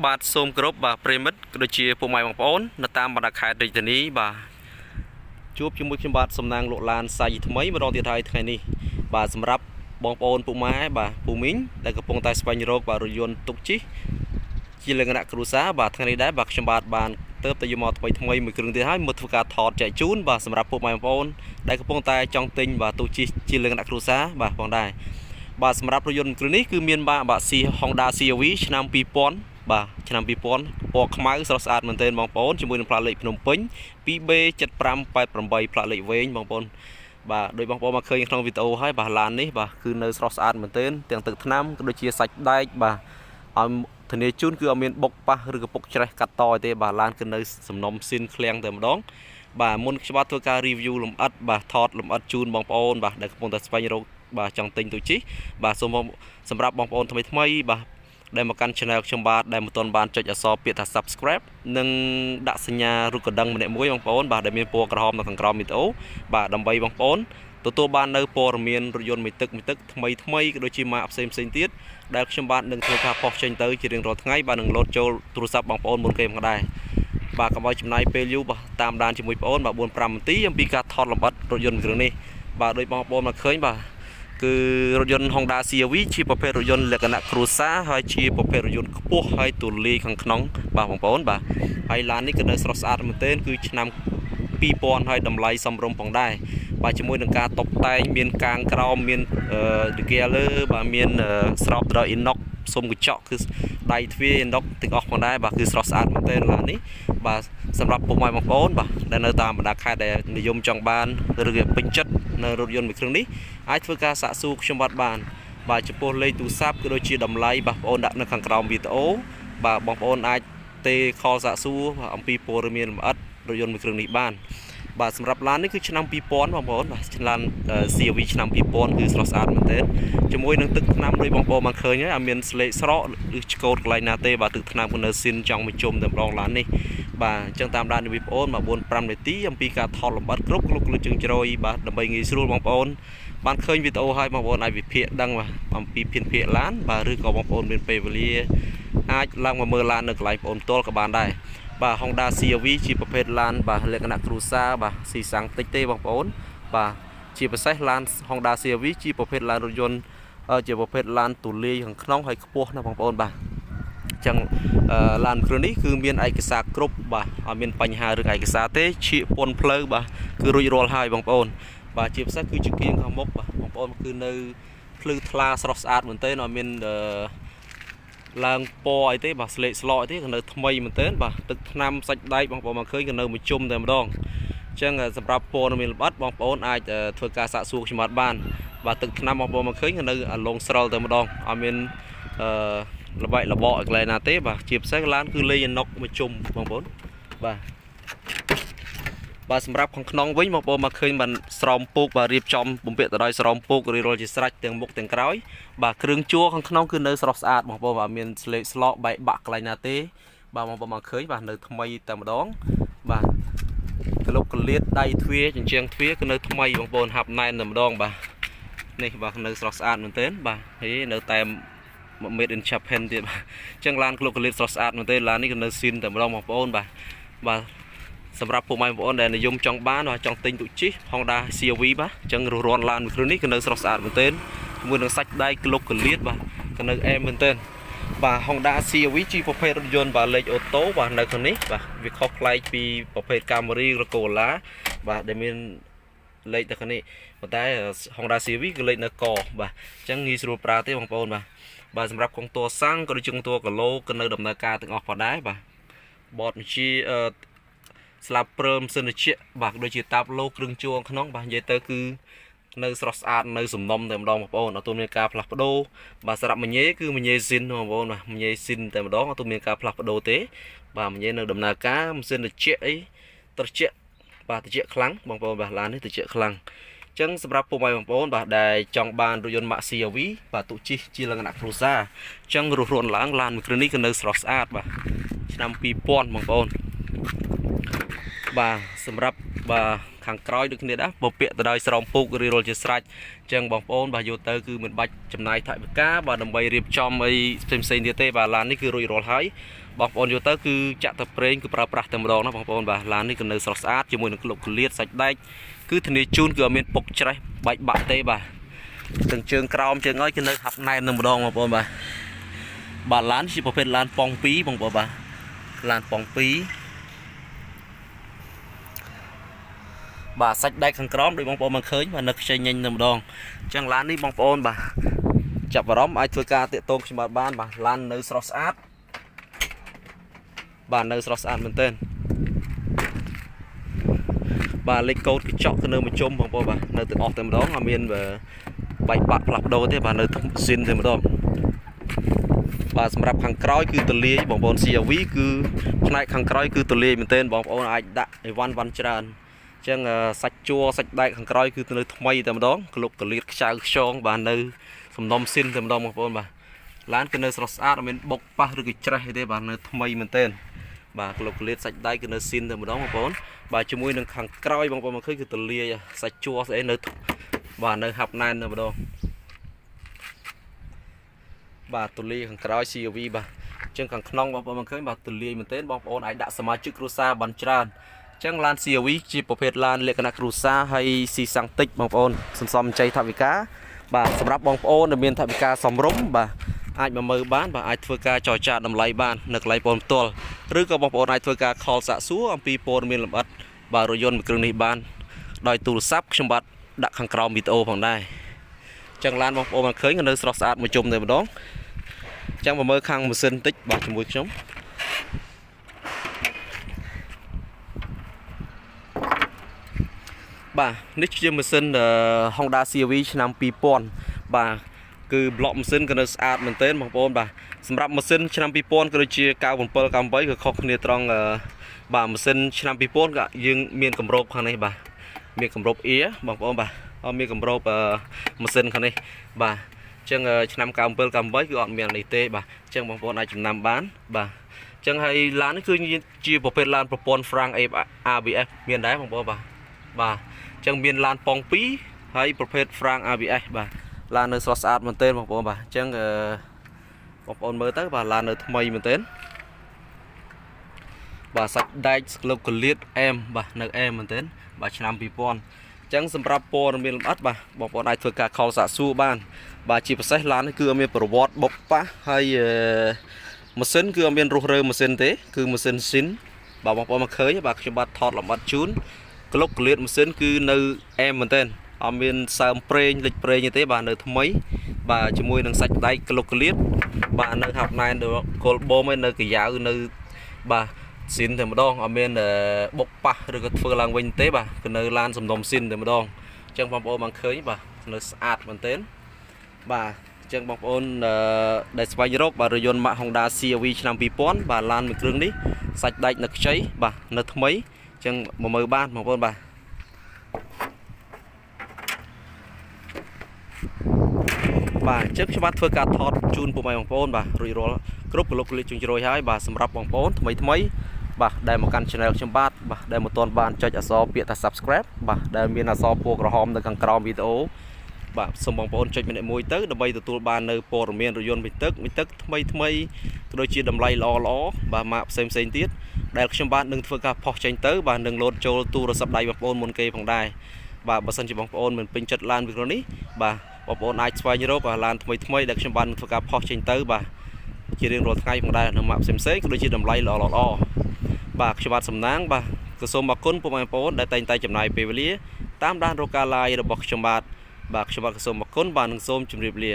បាទសូមគោរពបាទប្រិមិត្តក៏ដូចជាពុកម៉ែបងប្អូននៅតាមបណ្ដាខេត្តរាជធានីបាទជួបជាមួយខ្ញុំបាទសំណាងលោកឡានសាយថ្មីម្ដងទៀតហើយថ្ងៃនេះបាទសម្រាប់បងប្អូនពុកម៉ែបាទពូមីងដែលកំពុងតែស្វែងរកបាទរថយន្តទុកជិះជាលក្ខណៈគ្រួសារបាទថ្ងៃនេះដែរបាទខ្ញុំបាទបានទៅយកមកថ្មីមួយគ្រឿងទៀតហើយមកធ្វើការថតចែកជូនបាទសម្រាប់ពុកម៉ែបងប្អូនដែលកំពុងតែចង់ទិញបាទទុកជិះជាលក្ខណៈគ្រួសារបាទផងដែរបាទសម្រាប់រថយន្តគ្រឿងនេះគឺមានបាទ Honda CR-V ឆ្នាំ2000បាទឆ្នាំ2000ពណ៌ខ្មៅស្រស់ស្អាតមែនទែនបងប្អូនជាមួយនឹងផ្លាកលេខភ្នំពេញ 2B7588 ផ្លាកលេខវែងបងប្អូនបាទដោយបងប្អូនមកឃើញក្នុងវីដេអូហើយបាទឡាននេះបាទគឺនៅស្រស់ស្អាតមែនទែនទាំងទឹកថ្នាំក៏ដូចជាសាច់ដែកបាទឲ្យធានាជូនគឺអត់មានបុកប៉ះឬក៏ពុកច្រេះកាត់តទេបាទឡានគឺនៅសំណុំស៊ីនឃ្លាំងតែម្ដងបាទមុនខ្ញុំបាទធ្វើការ review លម្អិតបាទថតលម្អិតជូនបងប្អូនបាទដែលកំពុងតែស្វែងរកបាទចង់ទិញទូជីបាទសូមសម្រាប់បងប្អូនថ្មីបាទដែលមកកាន់ channel ខ្ញុំបាទដែលមិនទាន់បានចុចអក្សរពាក្យថា subscribe និងដាក់សញ្ញារូបកណ្ដឹងម្នាក់មួយបងប្អូនបាទដែលមានពណ៌ក្រហមនៅខាងក្រោមវីដេអូបាទដើម្បីបងប្អូនទទួលបាននៅព័ត៌មានរថយន្តមួយទឹកថ្មីក៏ដូចជាម៉ាកផ្សេងទៀតដែលខ្ញុំបាទនឹងធ្វើការផុសចេញទៅជារៀងរាល់ថ្ងៃបាទនឹងលោតចូលទូរស័ព្ទបងប្អូនមុនគេផងដែរបាទកុំឲ្យចំណាយពេលយូរបាទតាមដានជាមួយបងប្អូនបាទ 4-5 នាទីអំពីការថតលម្អិតរថយន្តគ្រឿងនេះបាទដោយបងប្អូនមកឃើញបាទគឺរថយន្ត Honda CR-V ជាប្រភេទរថយន្តលក្ខណៈគ្រួសារហើយជាប្រភេទរថយន្តខ្ពស់ហើយទូលាយខាងក្នុងបាទបងប្អូនបាទហើយឡាននេះក៏នៅស្រស់ស្អាតមែនទែនគឺឆ្នាំ2000ហើយតម្លៃសមរម្យផងដែរបាទជាមួយនឹងការតុបតែងមានកាងក្រោមមានដឺហ្គាលើបាទមានស្រោបត្រ inox សុំកញ្ចក់គឺដៃទ្វារ inox ទាំងអស់ផងដែរបាទគឺស្រស់ស្អាតមែនទែនឡាននេះបាទសម្រាប់ពុកម៉ែបងប្អូនបាទដែលនៅតាមបណ្ដាខេត្តដែលនិយមចង់បានឬក៏ពេញចិត្តនៅរថយន្តមួយគ្រឿងនេះអាចធ្វើការសាកសួរខ្ញុំបាទចំពោះលេខទូរស័ព្ទក៏ដូចជាតម្លៃបងប្អូនដាក់នៅខាងក្រោមវីដេអូបាទបងប្អូនអាចទេខលសាកសួរអំពីព័ត៌មានលម្អិតរថយន្តមួយគ្រឿងនេះបានបាទសម្រាប់ឡាននេះគឺឆ្នាំ2000បងប្អូនបាទឡាន CR-V ឆ្នាំ2000គឺស្រស់ស្អាតមែនទែនជាមួយនឹងទឹកថ្នាំដោយបងប្អូនមកឃើញហើយអត់មានស្លេកស្រកឬឆ្កូតកន្លែងណាទេបាទទឹកថ្នាំគឺនៅស៊ីនចង់មកជុំតែម្ដងឡាននេះបាទអញ្ចឹងតាមដានពីបងប្អូនមក 4-5 នាទីអំពីការថតលម្អិតគ្រប់លើជើងជ្រោយបាទដើម្បីងាយស្រួលបងប្អូនបានឃើញវីដេអូហើយបងប្អូនអាចវិភាគដឹងបាទអំពីភានភាគឡានបាទឬក៏បងប្អូនមានពេលវេលាអាចឡើងមកមើលឡាននៅកន្លែងបងប្អូនផ្ទាល់ក៏បានដែរបាទ Honda CR-V ជាប្រភេទឡានបាទលក្ខណៈគ្រួសារបាទស៊ីសាំងតិចទេបងប្អូនបាទជាពិសេសឡាន Honda CR-V ជាប្រភេទឡានរថយន្តជាប្រភេទឡានទូលាយខាងក្នុងហើយខ្ពស់ណាបងប្អូនបាទអញ្ចឹងឡានគ្រឿងនេះគឺមានឯកសារគ្រប់បាទអត់មានបញ្ហារឿងឯកសារទេឈៀកពន្ធផ្លូវបាទគឺរួចរាល់ហើយបងប្អូនបាទជាពិសេសគឺជាគៀងខាងមុខបាទបងប្អូនគឺនៅភ្លឺថ្លាស្រស់ស្អាតមែនទែនអត់មានឡើងពណ៌អីទេបាទស្លេកស្លោកអីទេក៏នៅថ្មីមែនទែនបាទទឹកថ្នាំសាច់ដែកបងប្អូនមកឃើញក៏នៅមួយជុំតែម្ដងអញ្ចឹងសម្រាប់ពណ៌មានល្បិតបងប្អូនអាចធ្វើការសាកសួរខ្ញុំបានបាទទឹកថ្នាំបងប្អូនមកឃើញក៏នៅអាឡុងស្រលតែម្ដងអត់មានល្បែកល្បកឲ្យកន្លែងណាទេបាទជាពិសេសឡានគឺលេងអណុកមួយជុំបងប្អូនបាទសម្រាប់ខាងក្នុងវិញបងប្អូនមកឃើញបានស្រោមពូកបាទរៀបចំបំពាក់ទៅដោយស្រោមពូករីរលជាស្រេចទាំងមុខទាំងក្រោយបាទគ្រឿងជួរខាងក្នុងគឺនៅស្រស់ស្អាតបងប្អូនបាទមានស្លេកស្លោកបែកបាក់កន្លែងណាទេបាទបងប្អូនមកឃើញបាទនៅថ្មីតែម្ដងបាទក្លុកក្លៀតដៃទ្វារជញ្ជាំងទ្វារគឺនៅថ្មីបងប្អូនហាប់ណែនតែម្ដងបាទនេះបាទនៅស្រស់ស្អាតមែនទែនបាទហេនៅតែmade in Japan ទៀតបាទអញ្ចឹងឡានក្លុកក្លៀតស្រស់ស្អាតមែនទែនឡាននេះក៏នៅស៊ីនតែម្ដងបងប្អូនបាទសម្រាប់ពុកម៉ែបងប្អូនដែលនិយមចង់បានចង់ទិញទុកជិះ Honda CR-V បាទអញ្ចឹងរត់ឡានមួយគ្រឿងនេះក៏នៅស្រស់ស្អាតមែនទែនជាមួយនឹងសាច់ដែកក្លុកក្លៀតបាទក៏នៅអែមមែនទែនបាទ Honda CR-V ជាប្រភេទរថយន្តបាទលេខអូតូបាទនៅខាងនេះបាទវាខុសប្លែកពីប្រភេទ Camry ឬ Corolla បាទដែលមានលេខនៅខាងនេះប៉ុន្តែ Honda CR-V គឺលេខនៅកបាទអញ្ចឹងងាយស្រួលប្រើទេបងប្អូនបាទសម្រាប់កុងតួសាំងក៏ដូចជាកុងតួគីឡូក៏នៅដំណើរការទាំងអស់ផងដែរបាទបតបញ្ជាស្លាបព្រើម៉ាស៊ីនត្រជាក់បាទដូចជាតាប់ឡូគ្រឿងជួងក្នុងបាទនិយាយទៅគឺនៅស្រស់ស្អាតនៅសំណុំតែម្ដងបងប្អូនអត់ទាន់មានការផ្លាស់ប្ដូរបាទសម្រាប់មញ៉េគឺមញ៉េស៊ីនបងប្អូនបាទមញ៉េស៊ីនតែម្ដងអត់ទាន់មានការផ្លាស់ប្ដូរទេបាទមញ៉េនៅដំណើរការម៉ាស៊ីនត្រជាក់អីត្រជាក់បាទត្រជាក់ខ្លាំងបងប្អូនបាទឡាននេះត្រជាក់ខ្លាំងអញ្ចឹងសម្រាប់ពុកម៉ែបងប្អូនបាទដែលចង់បានរថយន្តម៉ាក CR-V បាទទុកជិះជាលក្ខណៈគ្រួសារអញ្ចឹងរស់រន់ឡើងឡានមួយគ្រឿងនេះក៏នៅស្រស់ស្អាតបាទឆ្នាំ2000បងប្អូន បាទសម្រាប់បាទខាងក្រោយដូចគ្នាដែរពពាក់ទៅដោយស្រោមពូករីរលជាស្រេចអញ្ចឹងបងប្អូនបាទយកទៅគឺមិនបាច់ចំណាយថវិកាបាទដើម្បីរៀបចំអីផ្សេងទៀតទេបាទឡាននេះគឺរួចរាល់ហើយបងប្អូនយកទៅគឺចាក់ទៅប្រេងគឺប្រើប្រាស់តែម្ដងណាបងប្អូនបាទឡាននេះគឺនៅស្រស់ស្អាតជាមួយនឹងក្លុកក្លៀតសាច់ដែកគឺធានាជូនគឺអត់មានពុកច្រេះបែកបាក់ទេបាទទាំងជើងក្រោមជើងឲ្យគឺនៅហាប់ណែននឹងម្ដងបងប្អូនបាទឡានជាប្រភេទឡានប៉ង2បងប្អូនបាទឡានប៉ង2បាទសាច់ដែកខាងក្រោមដូចបងប្អូនបានឃើញបាទនៅខ្ចីញញតែម្ដងអញ្ចឹងឡាននេះបងប្អូនបាទចាប់អារម្មណ៍អាចធ្វើការតាក់ទងខ្ញុំបានបាទឡាននៅស្រស់ស្អាតបាទនៅស្រស់ស្អាតមែនទែនបាទលេខកូដកញ្ចក់គឺនៅមួយជុំបងប្អូនបាទនៅទាំងអស់តែម្ដងអត់មានបែកបាក់ផ្លាស់ប្ដូរទេបាទនៅស៊ីនតែម្ដងបាទសម្រាប់ខាងក្រោយគឺទលាយបងប្អូន CRV គឺផ្នែកខាងក្រោយគឺទលាយមែនទែនបងប្អូនអាចដាក់អីវ៉ាន់ច្រើនអញ្ចឹងសាច់ជួរសាច់ដែកខាងក្រោយគឺនៅថ្មីតែម្ដងក្លុកកលៀតខ្ចៅខ្យងបាទនៅសំណុំស៊ីនតែម្ដងបងប្អូនបាទឡានគឺនៅស្រស់ស្អាតអត់មានបុកប៉ះឬក៏ច្រេះទេបាទនៅថ្មីមែនទែនបាទក្លុកកលៀតសាច់ដែកគឺនៅស៊ីនតែម្ដងបងប្អូនបាទជាមួយនឹងខាងក្រោយបងប្អូនមកឃើញគឺទលាយសាច់ជួរស្អីនៅបាទនៅហាប់ណែនតែម្ដងបាទទលាយខាងក្រោយ CRV បាទអញ្ចឹងខាងក្នុងបងប្អូនមកឃើញបាទទលាយមែនទែនបងប្អូនអាចដាក់សមាជិកគ្រួសារបានច្រើនអញ្ចឹងឡាន CRV ជាប្រភេទឡានលក្ខណៈគ្រួសារហើយស៊ីសាំងតិចបងប្អូនសន្សំចៃថវិកាបាទសម្រាប់បងប្អូនដែលមានថវិកាសមរម្យបាទអាចមកមើលបានបាទអាចធ្វើការចរចាតម្លៃបាននៅកន្លែងបងផ្ទាល់ឬក៏បងប្អូនអាចធ្វើការខលសាកសួរអំពីព័ត៌មានលម្អិតបាទរថយន្តមួយគ្រឿងនេះបានដោយទូរស័ព្ទខ្ញុំបាទដាក់ខាងក្រោមវីដេអូផងដែរអញ្ចឹងឡានបងប្អូនបានឃើញនៅស្រស់ស្អាតមួយជុំតែម្ដងអញ្ចឹងមកមើលខាងម៉ាស៊ីនតិចបាទជាមួយខ្ញុំបាទនេះជាម៉ាស៊ីន Honda CRV ឆ្នាំ2000បាទគឺប្លុកម៉ាស៊ីនក៏នៅស្អាតមែនទែនបងប្អូនបាទសម្រាប់ម៉ាស៊ីនឆ្នាំ2000ក៏ដូចជា97 98ក៏ខុសគ្នាត្រង់បាទម៉ាស៊ីនឆ្នាំ2000ក៏យើងមានគម្របខាងនេះបាទមានគម្របអៀបងប្អូនបាទអត់មានគម្របម៉ាស៊ីនខាងនេះបាទអញ្ចឹងឆ្នាំ97 98គឺអត់មាននេះទេបាទអញ្ចឹងបងប្អូនអាចចំណាំបានបាទអញ្ចឹងហើយឡាននេះគឺជាប្រភេទឡានប្រព័ន្ធ Frank ABS មានដែរបងប្អូនបាទបាទអញ្ចឹងមានឡានប៉ង2ហើយប្រភេទ Frank ABS បាទឡាននៅស្រស់ស្អាតមែនទែនបងប្អូនបាទអញ្ចឹងបងប្អូនមើលទៅបាទឡាននៅថ្មីមែនទែនបាទសាច់ដែកក្លុកកលៀតអែមបាទនៅអែមមែនទែនបាទឆ្នាំ2000អញ្ចឹងសម្រាប់ព័ត៌មានលម្អិតបាទបងប្អូនអាចធ្វើការខលសាកសួរបានបាទជាពិសេសឡាននេះគឺអត់មានប្រវត្តិបុកប៉ះហើយម៉ាស៊ីនគឺអត់មានរុះរើម៉ាស៊ីនទេគឺម៉ាស៊ីនស៊ីនបាទបងប្អូនមកឃើញបាទខ្ញុំបាទថតលម្អិតជូនក្លុកកលៀតម៉ាស៊ីនគឺនៅអែមមែនទែនអត់មានសើមប្រេងលិចប្រេងទេបាទនៅថ្មីបាទជាមួយនឹងសាច់ដែកក្លុកក្លៀតបាទនៅហាប់ណែនគល់បូមឯនៅកាយ៉ាវនៅបាទស៊ីនតែម្ដងអត់មានបុកប៉ះឬក៏ធ្វើឡើងវិញទេបាទគឺនៅឡានសំណុំស៊ីនតែម្ដងអញ្ចឹងបងប្អូនបានឃើញបាទនៅស្អាតមែនទែនបាទអញ្ចឹងបងប្អូនដែលស្វែងរកបាទរថយន្តម៉ាក Honda CRV ឆ្នាំ2000បាទឡានមួយគ្រឿងនេះសាច់ដែកនៅខ្ចីបាទនៅថ្មីអញ្ចឹងមកមើលបានបងប្អូនបាទបាទអញ្ចឹងខ្ញុំបាទធ្វើការថតជូនពុកម៉ែបងប្អូនបាទរួចរាល់គ្រប់ក្លុកក្លៀតជញ្ជ្រោយហើយបាទសម្រាប់បងប្អូនថ្មីបាទដែលមកកាន់ Channel ខ្ញុំបាទដែលមិនទាន់បានចុចអក្សរពាក្យថា Subscribe បាទដែលមានអក្សរពណ៌ក្រហមនៅខាងក្រោមវីដេអូបាទសូមបងប្អូនចុចម្នាក់មួយទៅដើម្បីទទួលបាននៅព័ត៌មានរថយន្តមួយទឹកថ្មីក៏ដូចជាតម្លៃល្អបាទម៉ាកផ្សេងទៀតដែលខ្ញុំបាទនឹងធ្វើការផុសចេញទៅបាទនឹងលោតចូលទូរស័ព្ទដៃបងប្អូនមុនគេផងដែរបាទបើសិនជាបងប្អូនមិនពេញចិត្តឡានវីដេអូនេះបាទបងប្អូនអាចស្វែងរកឡានថ្មីដែលខ្ញុំបានធ្វើការផុសចេញទៅបាទជារៀងរាល់ថ្ងៃផងដែរនៅម៉ាកផ្សេងក៏ដូចជាតម្លៃល្អបាទខ្ញុំបាទសំណាងបាទក៏សូមអរគុណពុកម៉ែបងប្អូនដែលតែងតែចំណាយពេលវេលាតាមដានរកការ live របស់ខ្ញុំបាទខ្ញុំបាទក៏សូមអរគុណបាទនឹងសូមជម្រាបលា